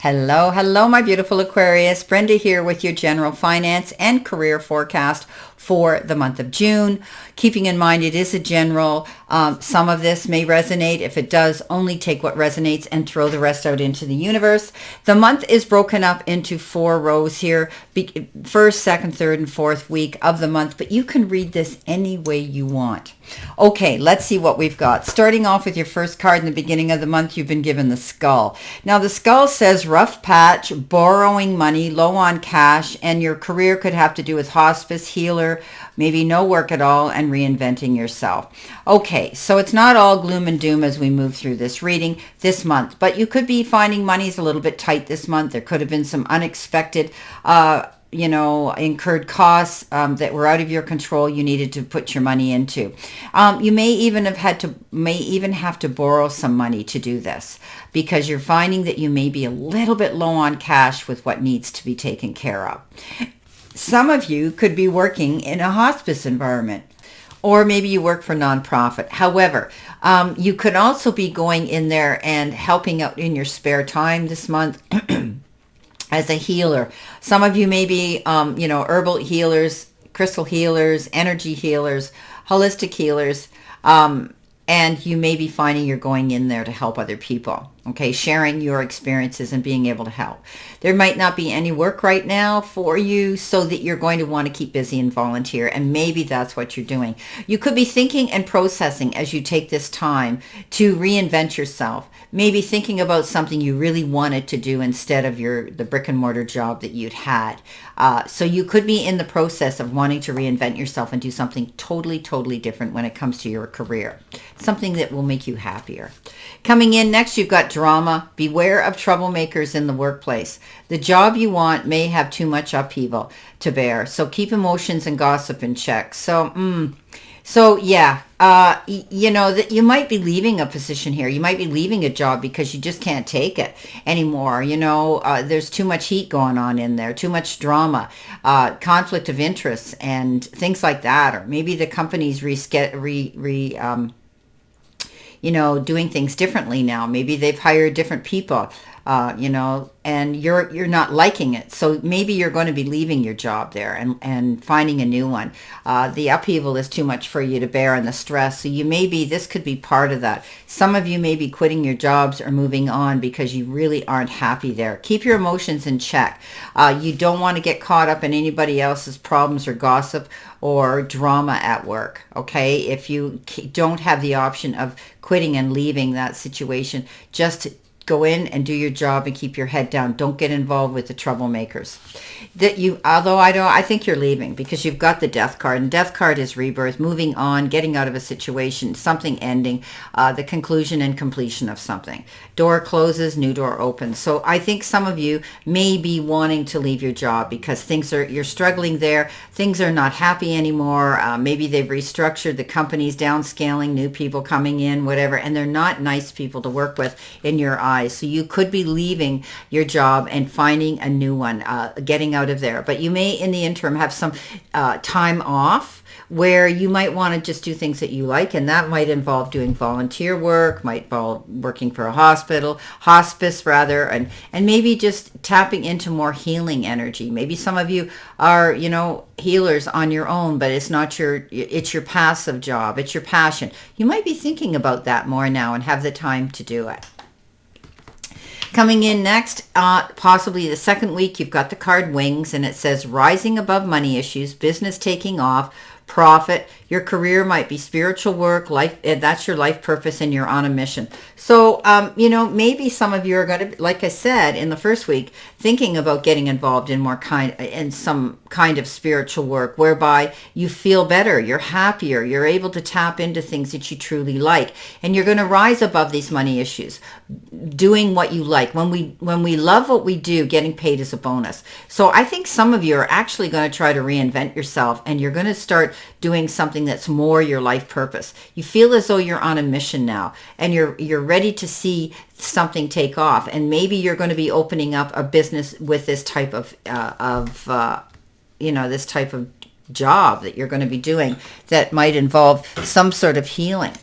Hello, hello, my beautiful Aquarius. Brenda here with your general finance and career forecast for the month of June. Keeping in mind it is a general. Some of this may resonate. If it does, only take what resonates and throw the rest out into the universe. The month is broken up into 4 rows here. First, second, third, and fourth week of the month, but you can read this any way you want. Okay, let's see what we've got. Starting off with your first card in the beginning of the month, you've been given the skull. Now, the skull says rough patch, borrowing money, low on cash, and your career could have to do with hospice, healer, maybe no work at all, and reinventing yourself. Okay, so it's not all gloom and doom as we move through this reading this month, but you could be finding money's a little bit tight this month. There could have been some unexpected incurred costs that were out of your control you needed to put your money into. You may even have to borrow some money to do this because you're finding that you may be a little bit low on cash with what needs to be taken care of. Some of you could be working in a hospice environment, or maybe you work for nonprofit. However, you could also be going in there and helping out in your spare time this month as a healer. Some of you may be, herbal healers, crystal healers, energy healers, holistic healers, and you may be finding you're going in there to help other people, okay, sharing your experiences and being able to help. There might not be any work right now for you, so that you're going to want to keep busy and volunteer, and maybe that's what you're doing. You could be thinking and processing as you take this time to reinvent yourself, maybe thinking about something you really wanted to do instead of the brick and mortar job that you'd had. So you could be in the process of wanting to reinvent yourself and do something totally, totally different when it comes to your career, something that will make you happier. Coming in next, you've got drama. Beware of troublemakers in the workplace. The job you want may have too much upheaval to bear, so keep emotions and gossip in check. That you might be leaving a position here. You might be leaving a job because you just can't take it anymore. There's too much heat going on in there, too much drama, conflict of interests, and things like that. Or maybe the company's doing things differently now. Maybe they've hired different people, and you're not liking it. So maybe you're going to be leaving your job there and finding a new one. The upheaval is too much for you to bear, and the stress. So this could be part of that. Some of you may be quitting your jobs or moving on because you really aren't happy there. Keep your emotions in check. You don't want to get caught up in anybody else's problems or gossip or drama at work, okay? If you don't have the option of quitting and leaving that situation, just go in and do your job and keep your head down. Don't get involved with the troublemakers. I think you're leaving because you've got the death card, and death card is rebirth, moving on, getting out of a situation, something ending, the conclusion and completion of something. Door closes, new door opens. So I think some of you may be wanting to leave your job because you're struggling there. Things are not happy anymore. Maybe they've restructured, the company's downscaling, new people coming in, whatever, and they're not nice people to work with in your eyes. So you could be leaving your job and finding a new one, getting out of there. But you may, in the interim, have some time off where you might want to just do things that you like, and that might involve doing volunteer work, might involve working for a hospice rather, and maybe just tapping into more healing energy. Maybe some of you are, healers on your own, but it's your passive job, it's your passion. You might be thinking about that more now and have the time to do it. Coming in next, possibly the second week, you've got the card Wings, and it says rising above money issues, business taking off, profit. Your career might be spiritual work, life. That's your life purpose, and you're on a mission. So, maybe some of you are going to, like I said in the first week, thinking about getting involved in some kind of spiritual work whereby you feel better, you're happier, you're able to tap into things that you truly like, and you're going to rise above these money issues, doing what you like. When we love what we do, getting paid is a bonus. So I think some of you are actually going to try to reinvent yourself, and you're going to start doing something that's more your life purpose. You feel as though you're on a mission now, and you're ready to see something take off, and maybe you're going to be opening up a business with this type of this type of job that you're going to be doing that might involve some sort of healing.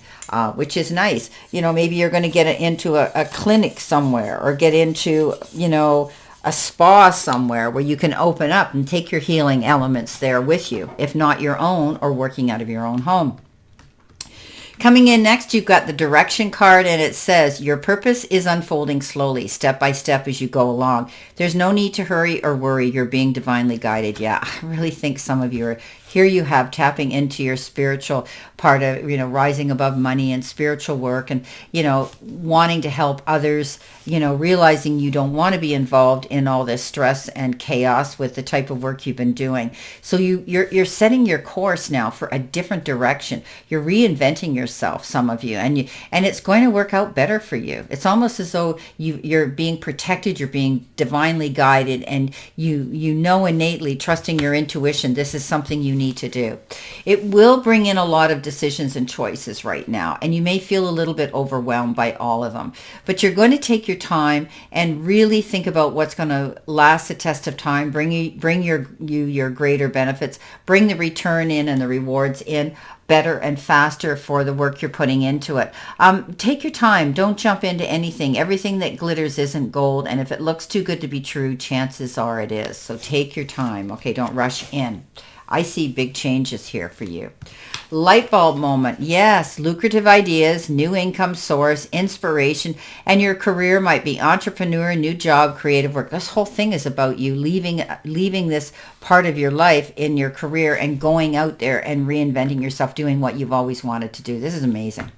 which is nice. Maybe you're going to get into a clinic somewhere, or get into, a spa somewhere where you can open up and take your healing elements there with you, if not your own, or working out of your own home. Coming in next, you've got the direction card, and it says, your purpose is unfolding slowly, step by step as you go along. There's no need to hurry or worry. You're being divinely guided. Yeah, I really think some of you are, here you have tapping into your spiritual part of, rising above money and spiritual work, and, wanting to help others, realizing you don't want to be involved in all this stress and chaos with the type of work you've been doing. So you're setting your course now for a different direction. You're reinventing yourself, some of you, and it's going to work out better for you. It's almost as though you're being protected, you're being divinely guided, and you know innately, trusting your intuition, this is something you need to do. It will bring in a lot of decisions and choices right now, and you may feel a little bit overwhelmed by all of them, but you're going to take your time and really think about what's going to last the test of time, bring your greater benefits, bring the return in and the rewards in better and faster for the work you're putting into it. Take your time. Don't jump into anything. Everything that glitters isn't gold, and if it looks too good to be true, chances are it is. So take your time. Okay, don't rush in. I see big changes here for you. Light bulb moment. Yes, lucrative ideas, new income source, inspiration, and your career might be entrepreneur, new job, creative work. This whole thing is about you leaving this part of your life in your career and going out there and reinventing yourself, doing what you've always wanted to do. This is amazing.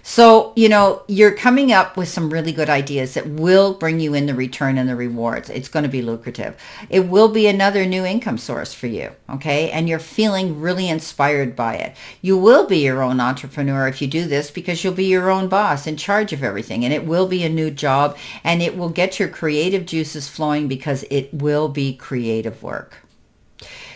So, you're coming up with some really good ideas that will bring you in the return and the rewards. It's going to be lucrative. It will be another new income source for you, okay? And you're feeling really inspired by it. You will be your own entrepreneur if you do this, because you'll be your own boss, in charge of everything. And it will be a new job, and it will get your creative juices flowing, because it will be creative work.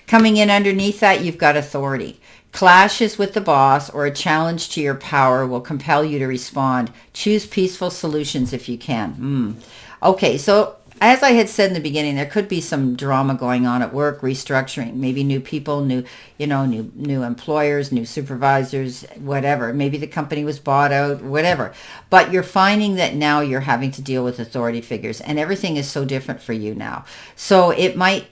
Coming in underneath that, you've got authority. Clashes with the boss or a challenge to your power will compel you to respond. Choose peaceful solutions if you can. Okay, so as I had said in the beginning, there could be some drama going on at work, restructuring, maybe new people, new employers, new supervisors, whatever. Maybe the company was bought out, whatever. But you're finding that now you're having to deal with authority figures, and everything is so different for you now. So it might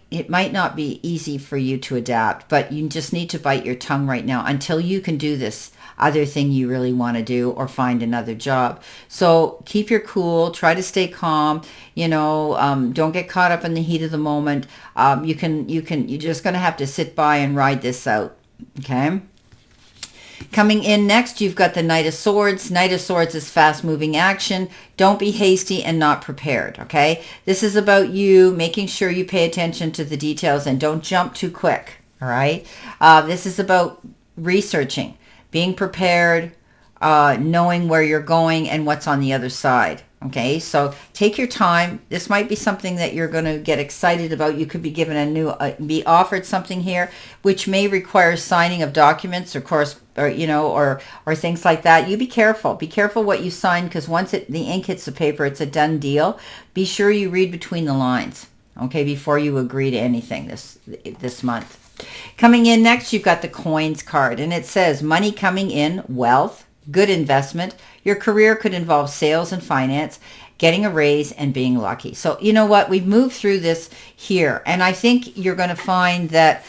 not be easy for you to adapt, but you just need to bite your tongue right now until you can do this other thing you really want to do, or find another job. So keep your cool, try to stay calm, don't get caught up in the heat of the moment. You're just going to have to sit by and ride this out. Okay. Coming in next, you've got the Knight of Swords. Knight of Swords is fast-moving action. Don't be hasty and not prepared, okay? This is about you making sure you pay attention to the details and don't jump too quick, all right? This is about researching, being prepared, knowing where you're going and what's on the other side. Okay, so take your time. This might be something that you're going to get excited about. You could be given be offered something here, which may require signing of documents, or things like that. You be careful. Be careful what you sign, because once the ink hits the paper, it's a done deal. Be sure you read between the lines, okay, before you agree to anything this month. Coming in next, you've got the Coins card, and it says money coming in, wealth, good investment. Your career could involve sales and finance, getting a raise, and being lucky. So you know what? We've moved through this here, and I think you're going to find that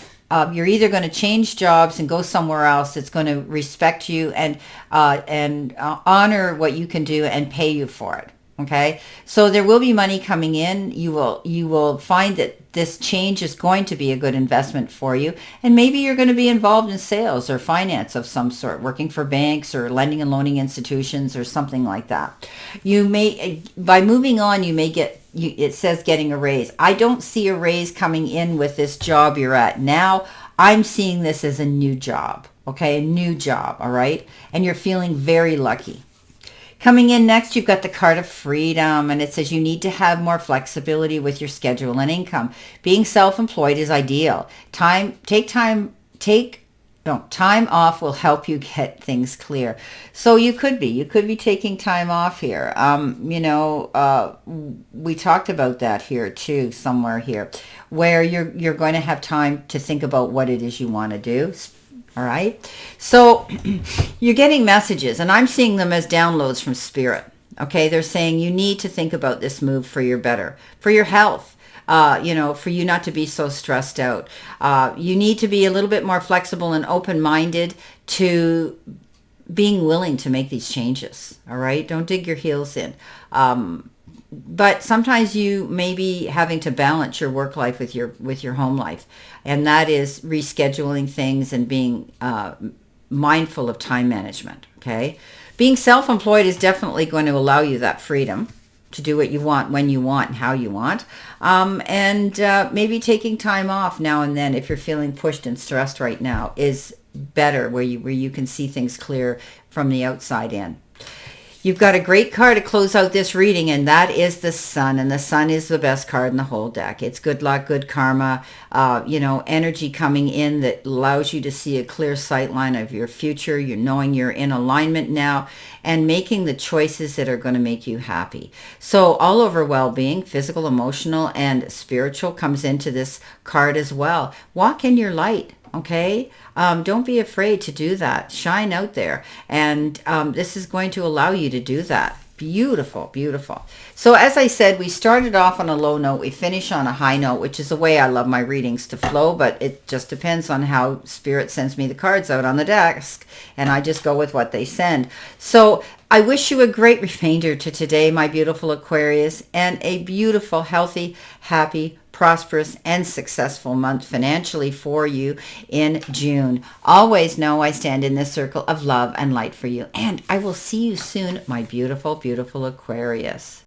you're either going to change jobs and go somewhere else that's going to respect you and honor what you can do and pay you for it. Okay, so there will be money coming in. You will find that this change is going to be a good investment for you, and maybe you're going to be involved in sales or finance of some sort, working for banks or lending and loaning institutions or something like that. You may, by moving on, you may get. It says getting a raise. I don't see a raise coming in with this job you're at now. I'm seeing this as a new job. Okay, a new job. All right, and you're feeling very lucky. Coming in next, you've got the card of freedom, and it says you need to have more flexibility with your schedule and income. Being self-employed is ideal. Time off will help you get things clear. So you could be taking time off here. We talked about that here too, somewhere here, where you're going to have time to think about what it is you want to do. All right. So you're getting messages, and I'm seeing them as downloads from spirit. Okay. They're saying you need to think about this move for your better, for your health. For you not to be so stressed out. You need to be a little bit more flexible and open-minded to being willing to make these changes. All right. Don't dig your heels in. But sometimes you may be having to balance your work life with your home life, and that is rescheduling things and being mindful of time management. Okay, being self-employed is definitely going to allow you that freedom to do what you want, when you want, and how you want, and maybe taking time off now and then if you're feeling pushed and stressed right now is better, where you can see things clear from the outside in. You've got a great card to close out this reading, and that is the Sun. And the Sun is the best card in the whole deck. It's good luck, good karma, energy coming in that allows you to see a clear sight line of your future. You're knowing you're in alignment now and making the choices that are going to make you happy. So all over well-being, physical, emotional, and spiritual comes into this card as well. Walk in your light. Okay, don't be afraid to do that. Shine out there, and this is going to allow you to do that. Beautiful, beautiful. So as I said, we started off on a low note. We finish on a high note, which is the way I love my readings to flow, but it just depends on how Spirit sends me the cards out on the desk, and I just go with what they send. So I wish you a great remainder to today, my beautiful Aquarius, and a beautiful, healthy, happy, prosperous, and successful month financially for you in June. Always know I stand in this circle of love and light for you, and I will see you soon, my beautiful, beautiful Aquarius.